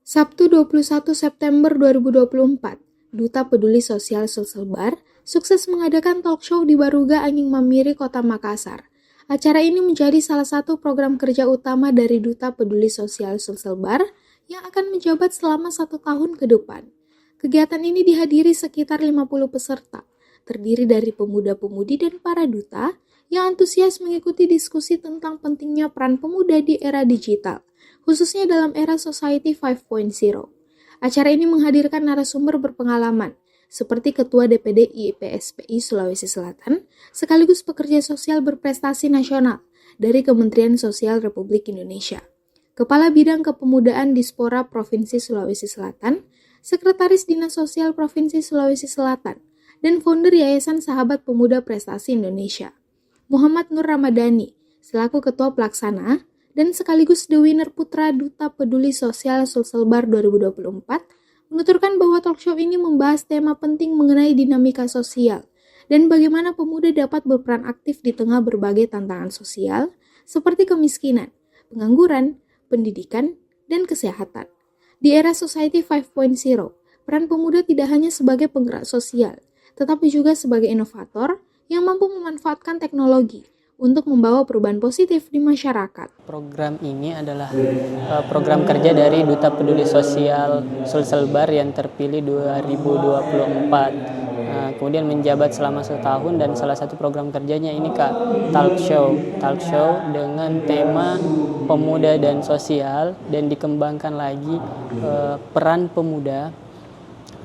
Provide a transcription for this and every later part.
Sabtu 21 September 2024, Duta Peduli Sosial Sulselbar sukses mengadakan talk show di Baruga Anging Mamiri, Kota Makassar. Acara ini menjadi salah satu program kerja utama dari Duta Peduli Sosial Sulselbar yang akan menjabat selama 1 tahun ke depan. Kegiatan ini dihadiri sekitar 50 peserta, terdiri dari pemuda-pemudi dan para duta yang antusias mengikuti diskusi tentang pentingnya peran pemuda di era digital, khususnya dalam era Society 5.0. Acara ini menghadirkan narasumber berpengalaman, seperti Ketua DPD IPSPI Sulawesi Selatan, sekaligus pekerja sosial berprestasi nasional dari Kementerian Sosial Republik Indonesia, Kepala Bidang Kepemudaan Dispora Provinsi Sulawesi Selatan, Sekretaris Dinas Sosial Provinsi Sulawesi Selatan, dan founder Yayasan Sahabat Pemuda Prestasi Indonesia, Muhammad Nur Ramadhani, selaku Ketua Pelaksana, dan sekaligus The Winner Putra Duta Peduli Sosial Sulselbar 2024, menuturkan bahwa talk show ini membahas tema penting mengenai dinamika sosial dan bagaimana pemuda dapat berperan aktif di tengah berbagai tantangan sosial seperti kemiskinan, pengangguran, pendidikan, dan kesehatan. Di era Society 5.0, peran pemuda tidak hanya sebagai penggerak sosial, tetapi juga sebagai inovator yang mampu memanfaatkan teknologi untuk membawa perubahan positif di masyarakat. Program ini adalah program kerja dari Duta Peduli Sosial Sulselbar yang terpilih 2024. Kemudian menjabat selama 1 tahun dan salah satu program kerjanya ini talk show dengan tema pemuda dan sosial, dan dikembangkan lagi peran pemuda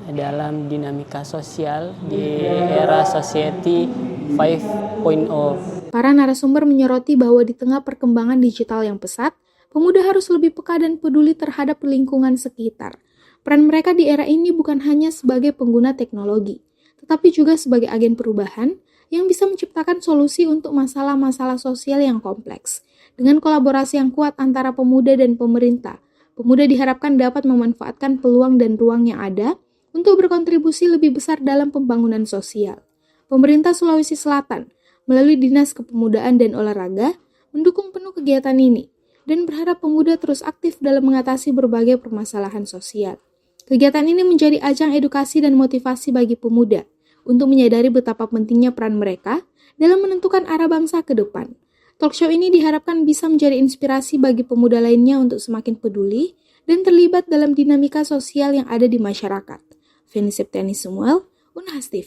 dalam dinamika sosial di era Society 5.0. Para narasumber menyoroti bahwa di tengah perkembangan digital yang pesat, pemuda harus lebih peka dan peduli terhadap lingkungan sekitar. Peran mereka di era ini bukan hanya sebagai pengguna teknologi, tetapi juga sebagai agen perubahan yang bisa menciptakan solusi untuk masalah-masalah sosial yang kompleks. Dengan kolaborasi yang kuat antara pemuda dan pemerintah, pemuda diharapkan dapat memanfaatkan peluang dan ruang yang ada untuk berkontribusi lebih besar dalam pembangunan sosial. Pemerintah Sulawesi Selatan melalui Dinas Kepemudaan dan Olahraga mendukung penuh kegiatan ini dan berharap pemuda terus aktif dalam mengatasi berbagai permasalahan sosial. Kegiatan ini menjadi ajang edukasi dan motivasi bagi pemuda untuk menyadari betapa pentingnya peran mereka dalam menentukan arah bangsa ke depan. Talk show ini diharapkan bisa menjadi inspirasi bagi pemuda lainnya untuk semakin peduli dan terlibat dalam dinamika sosial yang ada di masyarakat. Feni Septiani Samuel, Unhas TV.